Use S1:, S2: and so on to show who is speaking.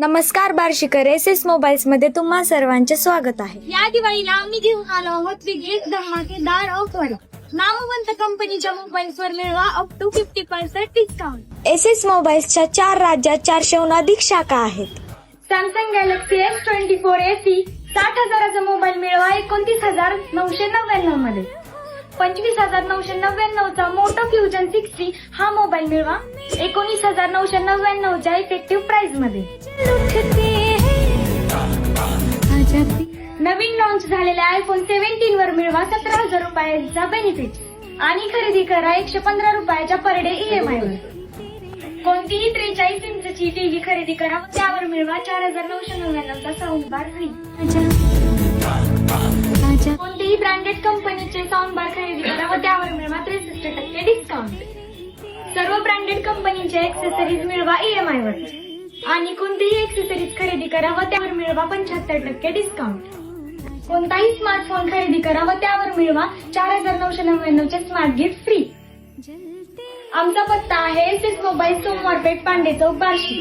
S1: नमस्कार Barshikar, SS mobiles मध्ये तुम्हा सर्वांचे स्वागत आहे.
S2: या दिवाळीला आम्ही घेऊन आलो आहोत वेगळी धमाकेदार ऑफर. नामवंत कंपनीच्या मोबाईल्सवर मिळवा अप टू 50% डिस्काउंट.
S1: एसएस मोबाईल्सच्या 4 राज्यात 400हून अधिक शाखा आहेत.
S2: सॅमसंग गॅलेक्सी S24 AC 60,000चा मोबाईल मिळवा 29,999 मध्ये. 25,999चा मोटो फ्युजन 60 हा मोबाईल मिळवा 19,999च्या इफेक्टिव्ह प्राइस मध्ये. नवीन लॉन्च झालेल्या आयफोन 17 वर मिळवा 17,000 रुपयाचा बेनिफिट आणि खरेदी करा 115 रुपयाच्या पर डे EMI वर. कोणतीही 43 इंचची टीव्ही खरेदी करा व त्यावर मिळवा 4,999चा साऊंड बार फ्री. कोणतीही ब्रँडेड कंपनीचे साऊंड बार खरेदी करा व त्यावर मिळवा 63% डिस्काउंट. सर्व ब्रँडेड कंपनीचे एक्सेसरीज मिळवा EMI वर आणि कोणतीही एक्सेसरीज खरेदी करा व त्यावर मिळवा 75% डिस्काउंट. कोणताही स्मार्टफोन खरेदी करा व त्यावर मिळवा 4,999चे स्मार्ट गिफ्ट फ्री. आमचा पत्ता आहे एसएस मोबाईल, सोमवार पेठ, पांडे चौक, बार्शी.